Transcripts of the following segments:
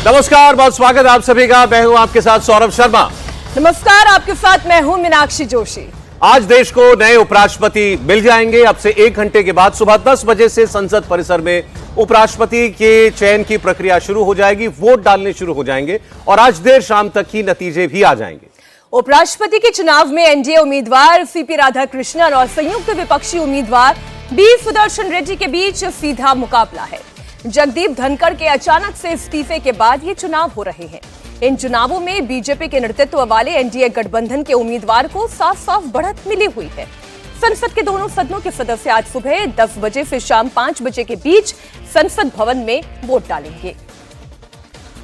नमस्कार, बहुत स्वागत आप सभी का। मैं हूं आपके साथ सौरभ शर्मा। नमस्कार, आपके साथ मैं हूं मीनाक्षी जोशी। आज देश को नए उपराष्ट्रपति मिल जाएंगे। अब से 1 घंटे के बाद सुबह 10 बजे से संसद परिसर में उपराष्ट्रपति के चयन की प्रक्रिया शुरू हो जाएगी। वोट डालने शुरू हो जाएंगे और आज देर शाम तक ही नतीजे भी आ जाएंगे। उपराष्ट्रपति के चुनाव में एनडीए उम्मीदवार सीपी राधाकृष्णन और संयुक्त विपक्षी उम्मीदवार बी सुदर्शन रेड्डी के बीच सीधा मुकाबला है। जगदीप धनखड़ के अचानक से इस्तीफे के बाद ये चुनाव हो रहे हैं। इन चुनावों में बीजेपी के नेतृत्व वाले एनडीए गठबंधन के उम्मीदवार को साफ साफ बढ़त मिली हुई है। संसद के दोनों सदनों के सदस्य आज सुबह 10 बजे से शाम 5 बजे के बीच संसद भवन में वोट डालेंगे।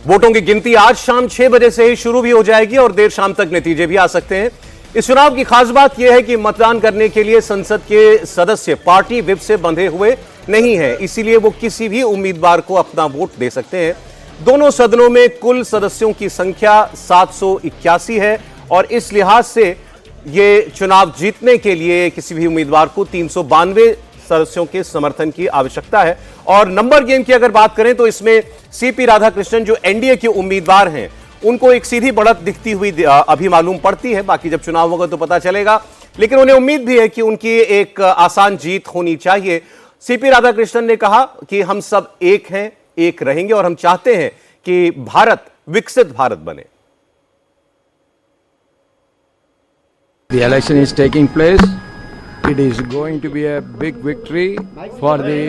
वोटों की गिनती आज शाम 6 बजे से ही शुरू भी हो जाएगी और देर शाम तक नतीजे भी आ सकते हैं। इस चुनाव की खास बात यह है कि मतदान करने के लिए संसद के सदस्य पार्टी व्हिप से बंधे हुए नहीं है, इसीलिए वो किसी भी उम्मीदवार को अपना वोट दे सकते हैं। दोनों सदनों में कुल सदस्यों की संख्या 781 है और इस लिहाज से ये चुनाव जीतने के लिए किसी भी उम्मीदवार को 392 सदस्यों के समर्थन की आवश्यकता है। और नंबर गेम की अगर बात करें तो इसमें सीपी राधाकृष्णन जो एनडीए के उम्मीदवार हैं उनको एक सीधी बढ़त दिखती हुई अभी मालूम पड़ती है। बाकी जब चुनाव होगा तो पता चलेगा, लेकिन उन्हें उम्मीद भी है कि उनकी एक आसान जीत होनी चाहिए। सीपी राधाकृष्णन ने कहा कि हम सब एक हैं, एक रहेंगे और हम चाहते हैं कि भारत विकसित भारत बने। The election is taking place. It is going to be a big victory for the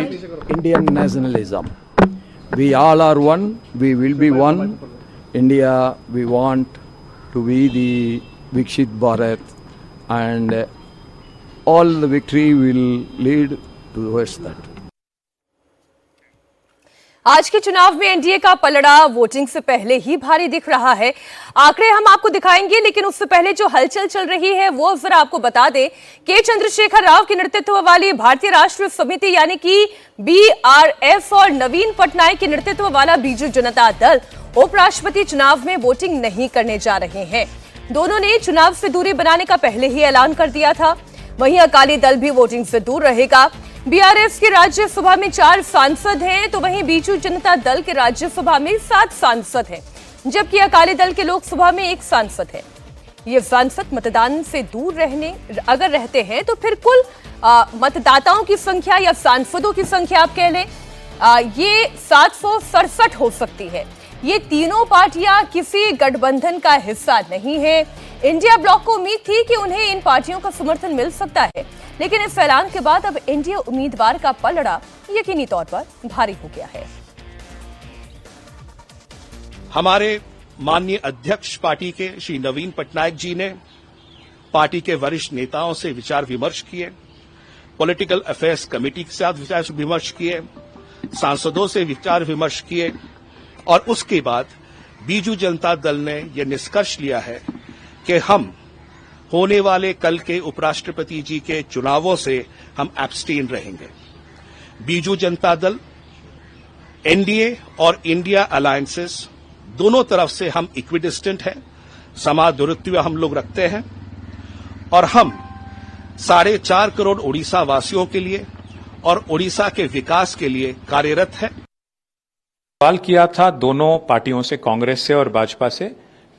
Indian nationalism. We all are one. We will be one. India, we want to be the Viksit Bharat, and all the victory will lead towards that. आज के चुनाव में NDA का पलड़ा voting से पहले ही भारी दिख रहा है। आंकड़े हम आपको दिखाएंगे, लेकिन उससे पहले जो हलचल चल रही है वो जरा आपको बता दें। के चंद्रशेखर राव के नेतृत्व वाली भारतीय राष्ट्रीय समिति यानी कि बीआरएस और नवीन पटनायक के नेतृत्व वाला बीजू जनता दल उपराष्ट्रपति चुनाव में वोटिंग नहीं करने जा रहे हैं। दोनों ने चुनाव से दूरी बनाने का पहले ही ऐलान कर दिया था। वहीं अकाली दल भी वोटिंग से दूर रहेगा। बीआरएस की राज्यसभा में 4 सांसद हैं, तो वहीं बीजू जनता दल के राज्यसभा में 7 सांसद हैं, जबकि अकाली दल के लोकसभा में 1 सांसद है। ये सांसद मतदान से दूर अगर रहते हैं तो फिर कुल मतदाताओं की संख्या या सांसदों की संख्या आप कह लें ये 767 हो सकती है। ये तीनों पार्टियां किसी गठबंधन का हिस्सा नहीं है। इंडिया ब्लॉक को उम्मीद थी कि उन्हें इन पार्टियों का समर्थन मिल सकता है, लेकिन इस ऐलान के बाद अब एनडीए उम्मीदवार का पलड़ा यकीनी तौर पर भारी हो गया है। हमारे माननीय अध्यक्ष पार्टी के श्री नवीन पटनायक जी ने पार्टी के वरिष्ठ नेताओं से विचार विमर्श किए, पॉलिटिकल अफेयर्स कमेटी के साथ विचार विमर्श किए, सांसदों से विचार विमर्श किए और उसके बाद बीजू जनता दल ने यह निष्कर्ष लिया है कि हम होने वाले कल के उपराष्ट्रपति जी के चुनावों से हम एब्सटेन रहेंगे। बीजू जनता दल, एनडीए और इंडिया अलायंसेस दोनों तरफ से हम इक्विडिस्टेंट हैं, समादुरत्व हम लोग रखते हैं और हम 4.5 करोड़ ओडिशा वासियों के लिए और ओडिशा के विकास के लिए कार्यरत हैं। सवाल किया था दोनों पार्टियों से, कांग्रेस से और भाजपा से,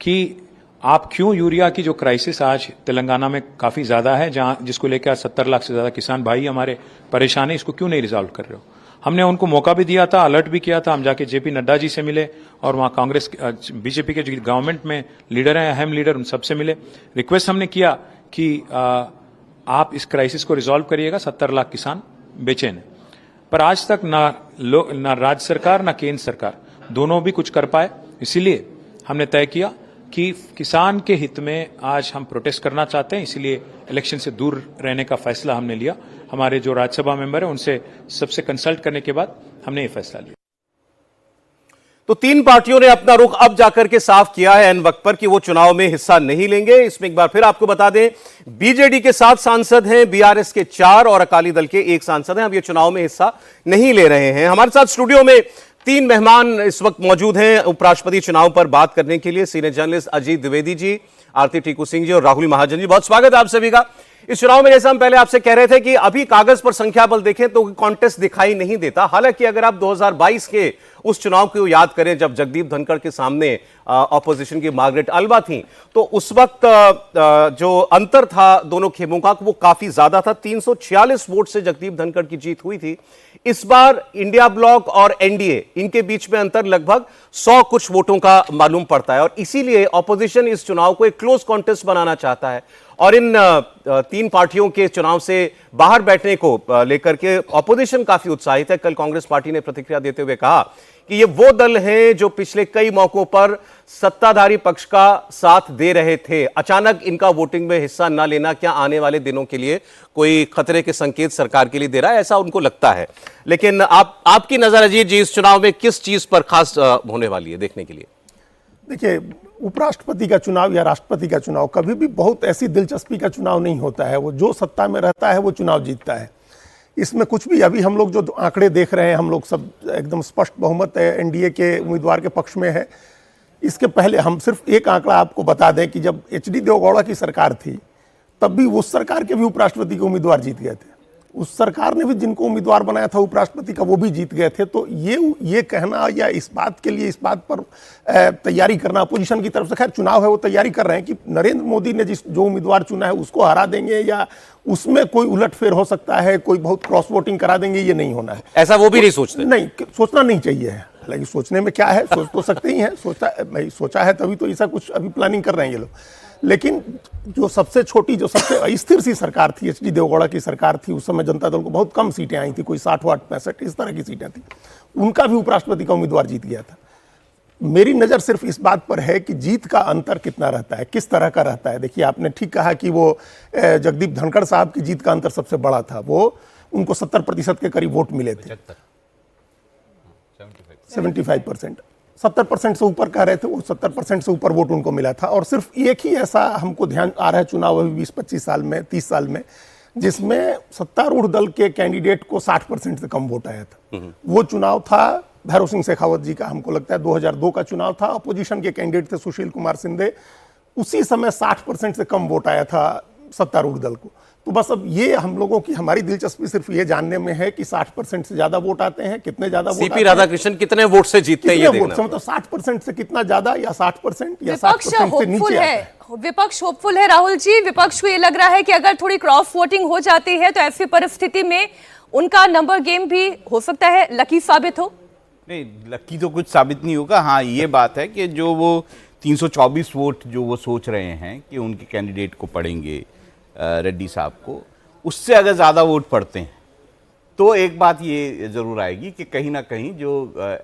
कि आप क्यों यूरिया की जो क्राइसिस आज तेलंगाना में काफी ज्यादा है, जहां जिसको लेकर 70 लाख से ज्यादा किसान भाई हमारे परेशान है, इसको क्यों नहीं रिजॉल्व कर रहे हो। हमने उनको मौका भी दिया था, अलर्ट भी किया था। हम जाके जेपी नड्डा जी से मिले और वहां कांग्रेस बीजेपी के जो गवर्नमेंट में लीडर हैं, अहम लीडर, उन सबसे मिले। रिक्वेस्ट हमने किया कि आप इस क्राइसिस को रिजॉल्व करिएगा, 70 लाख किसान बेचैन है। पर आज तक ना राज्य सरकार ना केंद्र सरकार दोनों भी कुछ कर पाए। इसीलिए हमने तय किया कि किसान के हित में आज हम प्रोटेस्ट करना चाहते हैं, इसीलिए इलेक्शन से दूर रहने का फैसला हमने लिया। हमारे जो राज्यसभा मेंबर हैं उनसे सबसे कंसल्ट करने के बाद हमने ये फैसला लिया। तो 3 पार्टियों ने अपना रुख अब जाकर के साफ किया है एन वक्त पर कि वो चुनाव में हिस्सा नहीं लेंगे। इसमें एक बार फिर आपको बता दें, बीजेडी के 7 सांसद हैं, बीआरएस के 4 और अकाली दल के 1 सांसद हैं। अब ये चुनाव में हिस्सा नहीं ले रहे हैं। हमारे साथ स्टूडियो में 3 मेहमान इस वक्त मौजूद हैं उपराष्ट्रपति चुनाव पर बात करने के लिए। सीनियर जर्नलिस्ट अजीत द्विवेदी जी, आरती टीकू सिंह जी और राहुल महाजन जी, बहुत स्वागत है आप सभी का। इस चुनाव में जैसे हम पहले आपसे कह रहे थे कि अभी कागज पर संख्या बल देखें तो कॉन्टेस्ट दिखाई नहीं देता। हालांकि अगर आप 2022 के उस चुनाव को याद करें जब जगदीप धनखड़ के सामने ऑपोजिशन की मार्गरेट अल्वा थी, तो उस वक्त जो अंतर था दोनों खेमों का वो काफी ज्यादा था। 346 वोट से जगदीप धनखड़ की जीत हुई थी। इस बार इंडिया ब्लॉक और एनडीए इनके बीच में अंतर लगभग 100 कुछ वोटों का मालूम पड़ता है और इसीलिए ऑपोजिशन इस चुनाव को एक क्लोज कॉन्टेस्ट बनाना चाहता है और इन तीन पार्टियों के चुनाव से बाहर बैठने को लेकर के ऑपोजिशन काफी उत्साहित है। कल कांग्रेस पार्टी ने प्रतिक्रिया देते हुए कहा कि ये वो दल हैं जो पिछले कई मौकों पर सत्ताधारी पक्ष का साथ दे रहे थे। अचानक इनका वोटिंग में हिस्सा न लेना क्या आने वाले दिनों के लिए कोई खतरे के संकेत सरकार के लिए दे रहा है, ऐसा उनको लगता है। लेकिन आपकी नजर अजीत जी इस चुनाव में किस चीज पर खास होने वाली है देखने के लिए? देखिए, उपराष्ट्रपति का चुनाव या राष्ट्रपति का चुनाव कभी भी बहुत ऐसी दिलचस्पी का चुनाव नहीं होता है। वो जो सत्ता में रहता है वो चुनाव जीतता है। इसमें कुछ भी अभी हम लोग जो आंकड़े देख रहे हैं, हम लोग सब एकदम स्पष्ट बहुमत है एनडीए के उम्मीदवार के पक्ष में है। इसके पहले हम सिर्फ एक आंकड़ा आपको बता दें कि जब एचडी देवगौड़ा की सरकार थी तब भी उस सरकार के भी उपराष्ट्रपति के उम्मीदवार जीत गए थे। उस सरकार ने भी जिनको उम्मीदवार बनाया था उपराष्ट्रपति का वो भी जीत गए थे। तो ये कहना या इस बात के लिए इस बात पर तैयारी करना अपोजिशन की तरफ से, खैर चुनाव है वो तैयारी कर रहे हैं कि नरेंद्र मोदी ने जो उम्मीदवार चुना है उसको हरा देंगे या उसमें कोई उलटफेर हो सकता है, कोई बहुत क्रॉस वोटिंग करा देंगे, ये नहीं होना है। ऐसा वो भी नहीं सोचते? नहीं, सोचना नहीं चाहिए है। हालांकि सोचने में क्या है, सोच तो सकते ही हैं। सोचा है तभी तो ऐसा कुछ अभी प्लानिंग कर रहे हैं ये लोग। लेकिन जो सबसे छोटी, जो सबसे अस्थिर सी सरकार थी, एचडी देवगौड़ा की सरकार थी, उस समय जनता दल को बहुत कम सीटें आई थी, कोई 60 वाट 65 इस तरह की सीटें थी। उनका भी उपराष्ट्रपति का उम्मीदवार जीत गया था। मेरी नज़र सिर्फ इस बात पर है कि जीत का अंतर कितना रहता है, किस तरह का रहता है। देखिए, आपने ठीक कहा कि वो जगदीप धनखड़ साहब की जीत का अंतर सबसे बड़ा था। वो उनको 70% के करीब वोट मिले थे, 75%, 70% से ऊपर कह रहे थे वो, 70% से ऊपर वोट उनको मिला था। और सिर्फ एक ही ऐसा हमको ध्यान आ रहा है चुनाव अभी 20-25 साल में, 30 साल में, जिसमें सत्तारूढ़ दल के कैंडिडेट को 60% से कम वोट आया था। वो चुनाव था भैरव सिंह शेखावत जी का, हमको लगता है 2002 का चुनाव था। अपोजिशन के कैंडिडेट थे सुशील कुमार शिंदे। उसी समय 60% से कम वोट आया था सत्तारूढ़ दल को। तो बस अब ये हम लोगों की, हमारी दिलचस्पी सिर्फ ये जानने में है कि 60% से ज्यादा वोट आते हैं, कितने ज्यादा वोट सीपी राधाकृष्णन कितने वोट से जीतते हैं ये देखना। मतलब 60% से कितना ज्यादा या 60% या 60% से नीचे आता है। विपक्ष होपफुल है राहुल जी। विपक्ष को ये लग रहा है कि अगर थोड़ी क्रॉस वोटिंग हो जाती है तो ऐसी परिस्थिति में उनका नंबर गेम भी हो सकता है लकी साबित हो। नहीं, लकी तो कुछ साबित नहीं होगा। हाँ, ये बात है कि जो वो 324 वोट जो वो सोच रहे हैं कि उनके कैंडिडेट को पड़ेंगे रेड्डी साहब को, उससे अगर ज़्यादा वोट पड़ते हैं तो एक बात ये ज़रूर आएगी कि कहीं ना कहीं जो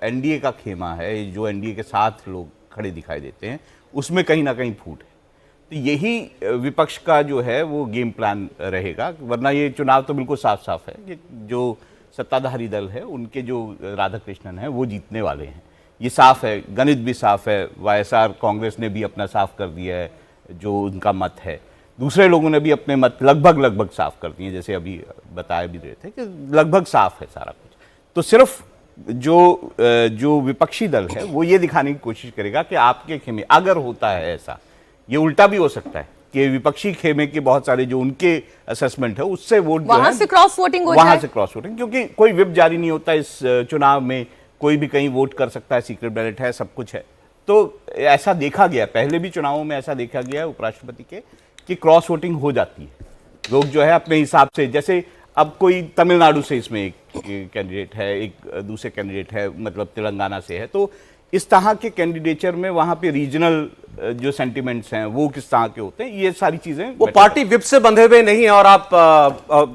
एनडीए का खेमा है, जो एनडीए के साथ लोग खड़े दिखाई देते हैं, उसमें कहीं ना कहीं फूट है। तो यही विपक्ष का जो है वो गेम प्लान रहेगा। वरना ये चुनाव तो बिल्कुल साफ साफ है कि जो सत्ताधारी दल है उनके जो राधाकृष्णन है वो जीतने वाले हैं। ये साफ है, गणित भी साफ है। वाईएसआर कांग्रेस ने भी अपना साफ कर दिया है जो उनका मत है। दूसरे लोगों ने भी अपने मत लगभग साफ कर दिए, जैसे अभी बताया भी रहे थे कि लगभग साफ है सारा कुछ। तो सिर्फ जो विपक्षी दल है वो ये दिखाने की कोशिश करेगा कि आपके खेमे, अगर होता है ऐसा, ये उल्टा भी हो सकता है कि विपक्षी खेमे के बहुत सारे जो उनके असेसमेंट है उससे वोट वहां से क्रॉस वोटिंग हो जाए, वहां से क्रॉस वोटिंग, क्योंकि कोई व्हिप जारी नहीं होता इस चुनाव में, कोई भी कहीं वोट कर सकता है, सीक्रेट बैलेट है, सब कुछ है। तो ऐसा देखा गया, पहले भी चुनावों में ऐसा देखा गया है उपराष्ट्रपति के कि क्रॉस वोटिंग हो जाती है। लोग जो है अपने हिसाब से, जैसे अब कोई तमिलनाडु से इसमें एक कैंडिडेट है, एक दूसरे कैंडिडेट है, मतलब तेलंगाना से है, तो इस तरह के कैंडिडेचर में वहां पे रीजनल जो सेंटिमेंट्स हैं वो किस तरह के होते हैं, ये सारी चीजें वो पार्टी विप से बंधे हुए नहीं है। और आप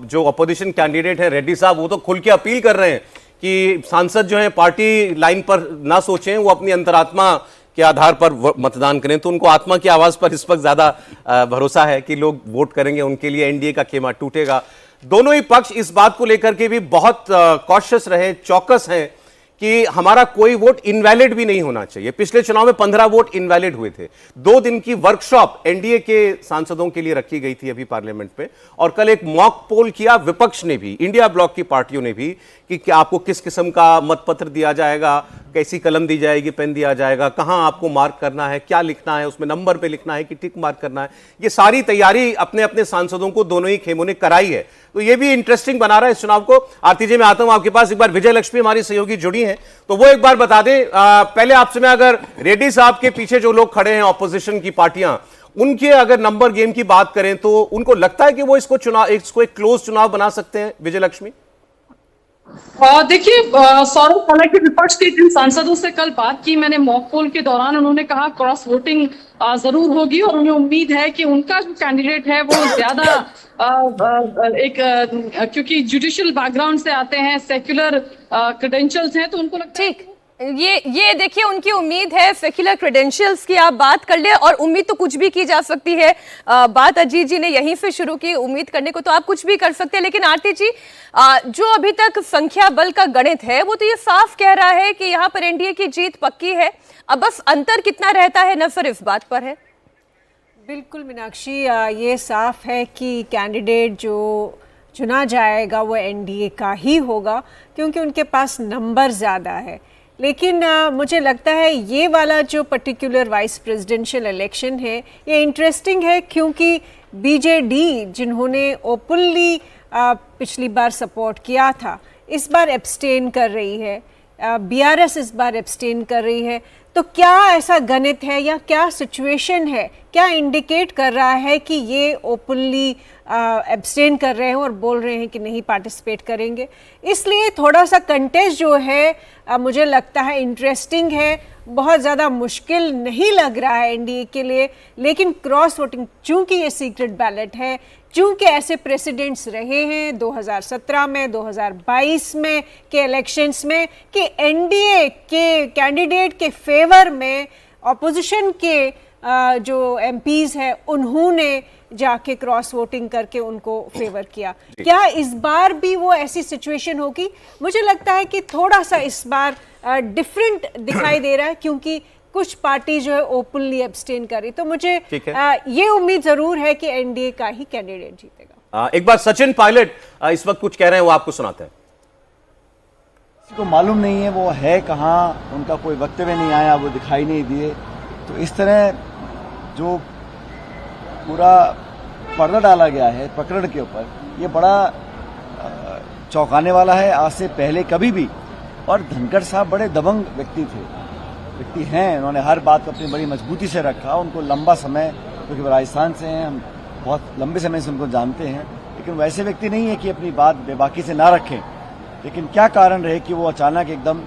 जो अपोजिशन कैंडिडेट है रेड्डी साहब, वो तो खुल के अपील कर रहे हैं कि सांसद जो है पार्टी लाइन पर ना सोचें, वो अपनी अंतरात्मा के आधार पर मतदान करें। तो उनको आत्मा की आवाज पर इस वक्त ज्यादा भरोसा है कि लोग वोट करेंगे, उनके लिए एनडीए का खेमा टूटेगा। दोनों ही पक्ष इस बात को लेकर के भी बहुत कॉशियस रहे, चौकस हैं कि हमारा कोई वोट इनवैलिड भी नहीं होना चाहिए। पिछले चुनाव में 15 वोट इनवैलिड हुए थे। 2 दिन की वर्कशॉप एनडीए के सांसदों के लिए रखी गई थी अभी पार्लियामेंट पे, और कल एक मॉक पोल किया विपक्ष ने भी, इंडिया ब्लॉक की पार्टियों ने भी, कि आपको किस किस्म का मतपत्र दिया जाएगा, कैसी कलम दी जाएगी, पेन दिया जाएगा, कहाँ आपको मार्क करना है, क्या लिखना है, उसमें नंबर पे लिखना है कि टिक मार्क करना है, ये सारी तैयारी अपने अपने सांसदों को दोनों ही खेमों ने कराई है। तो ये भी इंटरेस्टिंग बना रहा है इस चुनाव को। आरती जी, मैं आता हूं आपके पास। एक बार विजय लक्ष्मी हमारी सहयोगी जुड़ी हैं, तो वो एक बार बता दें। पहले आपसे मैं, अगर रेड्डी साहब के पीछे जो लोग खड़े हैं ऑपोजिशन की पार्टियां, उनके अगर नंबर गेम की बात करें तो उनको लगता है कि वो इसको एक क्लोज चुनाव बना सकते हैं, विजय लक्ष्मी? देखिए सौरभ, हालांकि विपक्ष के जिन सांसदों से कल बात की मैंने मॉक पोल के दौरान, उन्होंने कहा क्रॉस वोटिंग जरूर होगी और उन्हें उम्मीद है कि उनका जो कैंडिडेट है वो ज्यादा क्योंकि जुडिशियल बैकग्राउंड से आते हैं, सेक्युलर क्रेडेंशियल्स हैं, तो उनको लगता है ठीक, ये देखिए, उनकी उम्मीद है सेक्युलर क्रेडेंशियल्स की। आप बात कर ले, और उम्मीद तो कुछ भी की जा सकती है। बात अजीत जी ने यहीं से शुरू की, उम्मीद करने को तो आप कुछ भी कर सकते हैं। लेकिन आरती जी, जो अभी तक संख्या बल का गणित है वो तो ये साफ कह रहा है कि यहाँ पर एनडीए की जीत पक्की है। अब बस अंतर कितना रहता है, नजर इस बात पर है। बिल्कुल मीनाक्षी, ये साफ है कि कैंडिडेट जो चुना जाएगा वो एनडीए का ही होगा, क्योंकि उनके पास नंबर ज़्यादा है। लेकिन मुझे लगता है ये वाला जो पर्टिकुलर वाइस प्रेसिडेंशियल इलेक्शन है ये इंटरेस्टिंग है, क्योंकि बीजेडी जिन्होंने ओपनली पिछली बार सपोर्ट किया था, इस बार एब्सटेन कर रही है। बीआरएस इस बार एब्सटेन कर रही है। तो क्या ऐसा गणित है या क्या सिचुएशन है, क्या इंडिकेट कर रहा है कि ये ओपनली एब्सटेन कर रहे हैं और बोल रहे हैं कि नहीं पार्टिसिपेट करेंगे? इसलिए थोड़ा सा कंटेस्ट जो है मुझे लगता है इंटरेस्टिंग है। बहुत ज़्यादा मुश्किल नहीं लग रहा है एनडीए के लिए, लेकिन क्रॉस वोटिंग, चूंकि ये सीक्रेट बैलेट है, चूंकि ऐसे प्रेसिडेंट्स रहे हैं 2017 में, 2022 में के इलेक्शंस में कि एनडीए के कैंडिडेट के फेवर में ऑपोजिशन के जो एमपीज हैं उन्होंने जाके क्रॉस वोटिंग करके उनको फेवर किया। क्या इस बार भी वो ऐसी सिचुएशन होगी? मुझे लगता है कि थोड़ा सा इस बार डिफरेंट दिखाई दे रहा है, क्योंकि कुछ पार्टी जो है ओपनली एब्सटेन कर रही। तो मुझे ये उम्मीद जरूर है कि एनडीए का ही कैंडिडेट जीतेगा। एक बार सचिन पायलट इस वक्त कुछ कह रहे हैं, वो आपको सुनाते हैं। किसी को मालूम नहीं है वो है कहाँ, उनका कोई वक्तव्य नहीं आया, वो दिखाई नहीं दिए। तो इस तरह जो पूरा पर्दा डाला गया है प्रकरण के ऊपर, ये बड़ा चौंकाने वाला है, आज से पहले कभी भी। और धनखड़ साहब बड़े दबंग व्यक्ति हैं, उन्होंने हर बात को अपनी बड़ी मजबूती से रखा। उनको लंबा समय, क्योंकि वो राजस्थान से हैं, हम बहुत लंबे समय से उनको जानते हैं, लेकिन वैसे व्यक्ति नहीं है कि अपनी बात बेबाकी से ना रखें। लेकिन क्या कारण रहे कि वो अचानक एकदम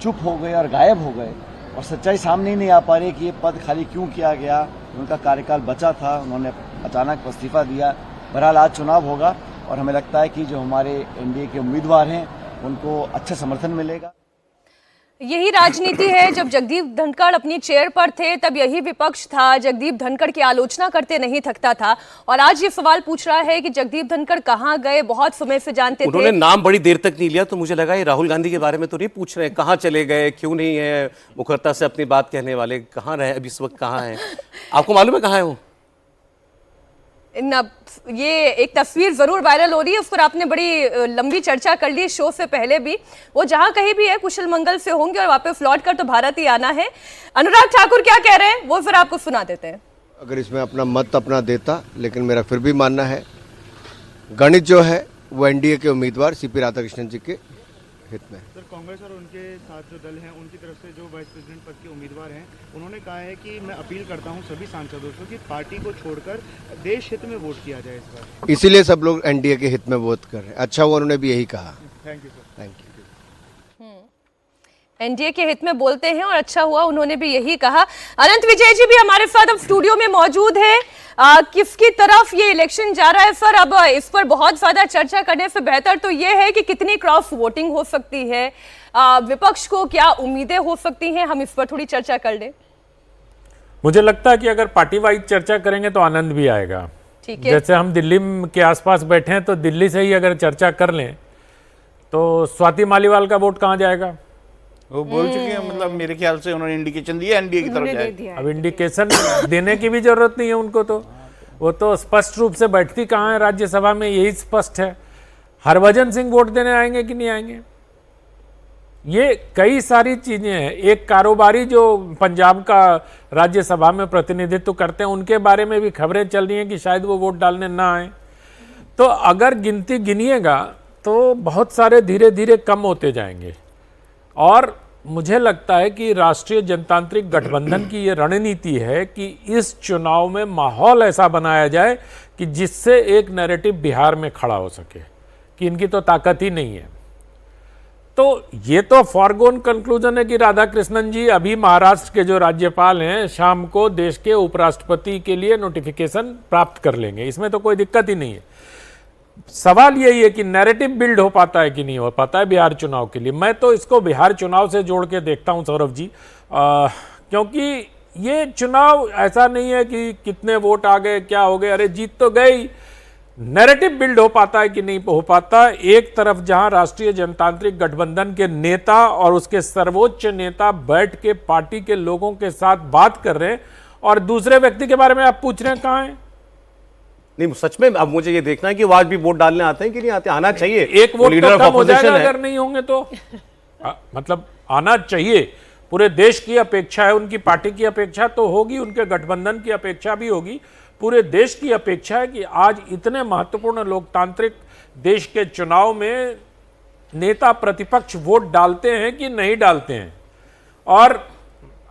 चुप हो गए और गायब हो गए, और सच्चाई सामने ही नहीं आ पा रही कि ये पद खाली क्यों किया गया। उनका कार्यकाल बचा था, उन्होंने अचानक इस्तीफा दिया। बहरहाल आज चुनाव होगा और हमें लगता है कि जो हमारे एनडीए के उम्मीदवार हैं उनको अच्छा समर्थन मिलेगा। यही राजनीति है। जब जगदीप धनखड़ अपनी चेयर पर थे तब यही विपक्ष था, जगदीप धनखड़ की आलोचना करते नहीं थकता था। और आज ये सवाल पूछ रहा है कि जगदीप धनखड़ कहाँ गए, बहुत समय से जानते थे। उन्होंने नाम बड़ी देर तक नहीं लिया, तो मुझे लगा ये राहुल गांधी के बारे में तो नहीं पूछ रहे हैं, कहाँ चले गए, क्यों नहीं है मुखरता से अपनी बात कहने वाले, कहाँ रहे अभी इस वक्त, कहाँ है? आपको मालूम है कहाँ है वो? ये एक तस्वीर जरूर वायरल हो रही है, उस पर आपने बड़ी लंबी चर्चा कर ली शो से पहले भी। वो जहां कहीं भी है कुशल मंगल से होंगे और वापस लौट कर तो भारत ही आना है। अनुराग ठाकुर क्या कह रहे हैं वो फिर आपको सुना देते हैं। अगर इसमें अपना मत अपना देता, लेकिन मेरा फिर भी मानना है गणित जो है वो एनडीए के उम्मीदवार सीपी राधाकृष्णन जी के हित में। सर, कांग्रेस और उनके साथ जो दल हैं उनकी तरफ से जो वाइस प्रेसिडेंट पद के उम्मीदवार हैं, उन्होंने कहा है कि मैं अपील करता हूं सभी सांसदों से कि पार्टी को छोड़कर देश हित में वोट किया जाए इस बार। इसीलिए सब लोग एनडीए के हित में वोट कर रहे हैं। अच्छा हुआ उन्होंने भी यही कहा। Thank you sir. Thank you. NDA के हित में बोलते हैं और अच्छा हुआ उन्होंने भी यही कहा। अनंत विजय जी भी हमारे साथ अब स्टूडियो में मौजूद है। किसकी तरफ ये इलेक्शन जा रहा है सर? अब इस पर बहुत ज्यादा चर्चा करने से बेहतर तो ये है कि कितनी क्रॉस वोटिंग हो सकती है, विपक्ष को क्या उम्मीदें हो सकती हैं, हम इस पर थोड़ी चर्चा कर लें। मुझे लगता है कि अगर पार्टी वाइज चर्चा करेंगे तो आनंद भी आएगा। ठीक है, जैसे हम दिल्ली के आसपास बैठे हैं तो दिल्ली से ही अगर चर्चा कर लें तो स्वाति मालीवाल का वोट कहाँ जाएगा? वो बोल चुके हैं, मतलब मेरे ख्याल से उन्होंने इंडिकेशन दिया एनडीए की तरफ जाए। अब इंडिकेशन देने की भी जरूरत नहीं है उनको, तो वो तो स्पष्ट रूप से बैठती कहाँ है राज्यसभा में, यही स्पष्ट है। हरभजन सिंह वोट देने आएंगे कि नहीं आएंगे? ये कई सारी चीजें हैं। एक कारोबारी जो पंजाब का राज्यसभा में प्रतिनिधित्व करते हैं, उनके बारे में भी खबरें चल रही हैं कि शायद वो वोट डालने ना आए। तो अगर गिनती गिनिएगा तो बहुत सारे धीरे धीरे कम होते जाएंगे। और मुझे लगता है कि राष्ट्रीय जनतांत्रिक गठबंधन की ये रणनीति है कि इस चुनाव में माहौल ऐसा बनाया जाए कि जिससे एक नैरेटिव बिहार में खड़ा हो सके कि इनकी तो ताकत ही नहीं है। तो ये तो फॉरगोन कंक्लूजन है कि राधाकृष्णन जी अभी महाराष्ट्र के जो राज्यपाल हैं, शाम को देश के उपराष्ट्रपति के लिए नोटिफिकेशन प्राप्त कर लेंगे, इसमें तो कोई दिक्कत ही नहीं है। सवाल यही है कि नैरेटिव बिल्ड हो पाता है कि नहीं हो पाता है बिहार चुनाव के लिए। मैं तो इसको बिहार चुनाव से जोड़ के देखता हूं सौरभ जी, क्योंकि ये चुनाव ऐसा नहीं है कि कितने वोट आ गए, क्या हो गए, अरे जीत तो गई। नैरेटिव बिल्ड हो पाता है कि नहीं हो पाता। एक तरफ जहां राष्ट्रीय जनतांत्रिक गठबंधन के नेता और उसके सर्वोच्च नेता बैठ के पार्टी के लोगों के साथ बात कर रहे हैं, और दूसरे व्यक्ति के बारे में आप पूछ रहे हैं कहां है। नहीं, सच में अब मुझे ये देखना है कि वो आज भी वोट डालने आते हैं कि नहीं आते। आना चाहिए, एक वोट तो कम हो जाएगा अगर नहीं होंगे तो। मतलब आना चाहिए, पूरे देश की अपेक्षा है, उनकी पार्टी की अपेक्षा तो होगी, उनके गठबंधन की अपेक्षा भी होगी, पूरे देश की अपेक्षा है कि आज इतने महत्वपूर्ण लोकतांत्रिक देश के चुनाव में नेता प्रतिपक्ष वोट डालते हैं कि नहीं डालते हैं। और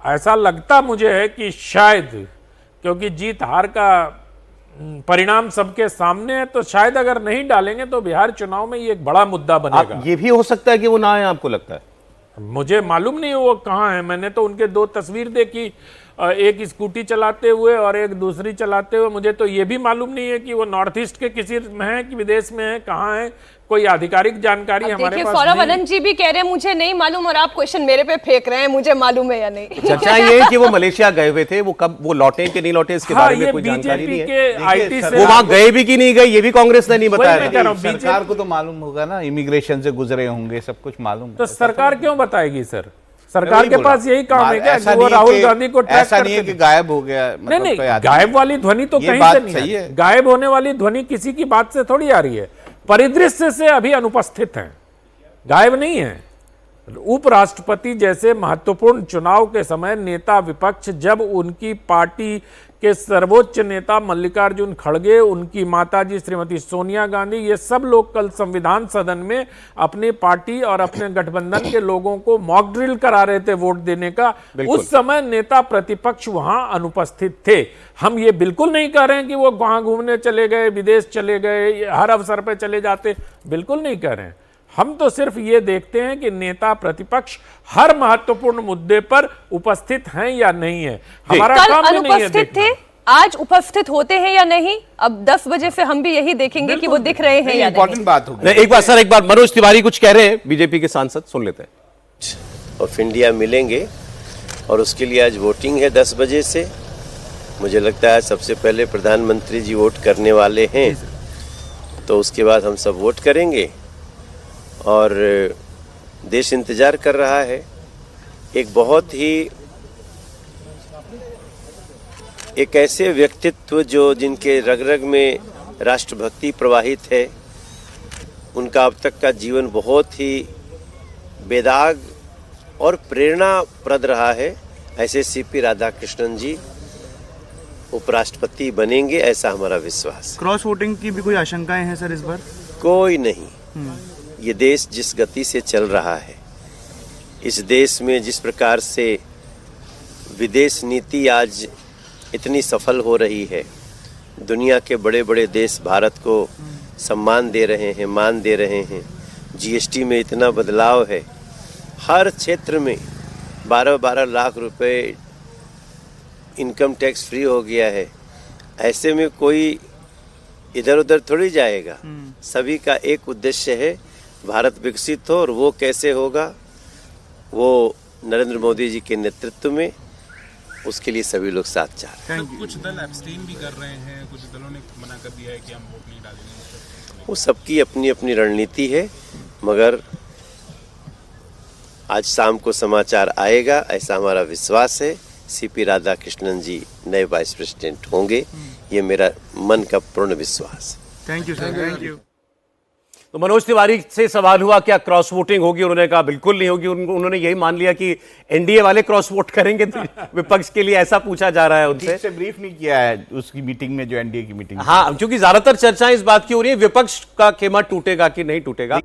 ऐसा लगता मुझे है कि शायद, क्योंकि जीत हार का परिणाम सबके सामने है, तो शायद अगर नहीं डालेंगे तो बिहार चुनाव में ये एक बड़ा मुद्दा बनेगा। ये भी हो सकता है कि वो ना आए, आपको लगता है? मुझे मालूम नहीं वो कहाँ है। मैंने तो उनके दो तस्वीर देखी, एक स्कूटी चलाते हुए और एक दूसरी चलाते हुए। मुझे तो ये भी मालूम नहीं है कि वो नॉर्थ ईस्ट के किसी में है कि विदेश में है, कहाँ है, कोई आधिकारिक जानकारी हमारे पास सौरभ अनंत जी भी कह रहे हैं मुझे नहीं मालूम, और आप क्वेश्चन मेरे पे फेंक रहे हैं मुझे मालूम है या नहीं। चर्चा ये है कि वो मलेशिया गए हुए थे, वो कब वो लौटे कि नहीं लौटे इसके बारे में कोई जानकारी नहीं है। वो वहां गए भी कि नहीं गए ये भी कांग्रेस ने नहीं बताया। सरकार को तो मालूम होगा ना, इमिग्रेशन से गुजरे होंगे, सब कुछ मालूम। तो सरकार क्यों बताएगी सर? सरकार के पास यही काम है क्या कि वो राहुल गांधी को ट्रैक ऐसा नहीं है कि गायब हो गया। नहीं, गायब वाली ध्वनि तो कहीं से नहीं है। गायब होने वाली ध्वनि किसी की बात से थोड़ी आ रही है, परिदृश्य से अभी अनुपस्थित हैं, गायब नहीं है। उपराष्ट्रपति जैसे महत्वपूर्ण चुनाव के समय नेता विपक्ष, जब उनकी पार्टी के सर्वोच्च नेता मल्लिकार्जुन खड़गे, उनकी माताजी श्रीमती सोनिया गांधी, ये सब लोग कल संविधान सदन में अपनी पार्टी और अपने गठबंधन के लोगों को मॉक ड्रिल करा रहे थे वोट देने का। उस समय नेता प्रतिपक्ष वहां अनुपस्थित थे। हम ये बिल्कुल नहीं कह रहे हैं कि वो वहां घूमने चले गए, विदेश चले गए, हर अवसर पर चले जाते, बिल्कुल नहीं कह रहे हैं। हम तो सिर्फ ये देखते हैं कि नेता प्रतिपक्ष हर महत्वपूर्ण मुद्दे पर उपस्थित हैं या नहीं है। हमारा काम भी नहीं है अनुपस्थित थे, आज उपस्थित होते हैं या नहीं। अब 10 बजे से हम भी यही देखेंगे कि वो दिख रहे हैं या नहीं। इंपॉर्टेंट बात होगी। एक बार सर, एक बार मनोज तिवारी कुछ कह रहे हैं, बीजेपी के सांसद, सुन लेते हैं। ऑफ इंडिया मिलेंगे और उसके लिए आज वोटिंग है 10 बजे से। मुझे लगता है सबसे पहले प्रधानमंत्री जी वोट करने वाले हैं, तो उसके बाद हम सब वोट करेंगे और देश इंतजार कर रहा है। एक बहुत ही एक ऐसे व्यक्तित्व जो जिनके रग रग में राष्ट्रभक्ति प्रवाहित है, उनका अब तक का जीवन बहुत ही बेदाग और प्रेरणाप्रद रहा है। ऐसे सीपी राधाकृष्णन जी उपराष्ट्रपति बनेंगे, ऐसा हमारा विश्वास। क्रॉस वोटिंग की भी कोई आशंकाएं हैं सर इस बार? कोई नहीं। ये देश जिस गति से चल रहा है, इस देश में जिस प्रकार से विदेश नीति आज इतनी सफल हो रही है, दुनिया के बड़े बड़े देश भारत को सम्मान दे रहे हैं, मान दे रहे हैं। जीएसटी में इतना बदलाव है, हर क्षेत्र में 12-12 लाख रुपए इनकम टैक्स फ्री हो गया है। ऐसे में कोई इधर उधर थोड़ी जाएगा। सभी का एक उद्देश्य है, भारत विकसित हो, और वो कैसे होगा? वो नरेंद्र मोदी जी के नेतृत्व में, उसके लिए सभी लोग साथ चाह रहे हैं। कुछ दल एब्सटेन भी कर रहे हैं, कुछ दलों ने मना कर दिया है कि हम वोट नहीं डालेंगे। वो सबकी अपनी अपनी रणनीति है, मगर आज शाम को समाचार आएगा, ऐसा हमारा विश्वास है। सीपी राधाकृष्णन जी नए वाइस प्रेसिडेंट होंगे, ये मेरा मन का पूर्ण विश्वास है। Thank you sir, thank you. तो मनोज तिवारी से सवाल हुआ क्या क्रॉस वोटिंग होगी, उन्होंने कहा बिल्कुल नहीं होगी। उन्होंने यही मान लिया कि एनडीए वाले क्रॉस वोट करेंगे, तो विपक्ष के लिए ऐसा पूछा जा रहा है उनसे। ठीक से ब्रीफ नहीं किया है उसकी मीटिंग में, जो एनडीए की मीटिंग। हाँ, क्योंकि ज्यादातर चर्चाएं इस बात की हो रही है विपक्ष का खेमा टूटेगा कि नहीं टूटेगा।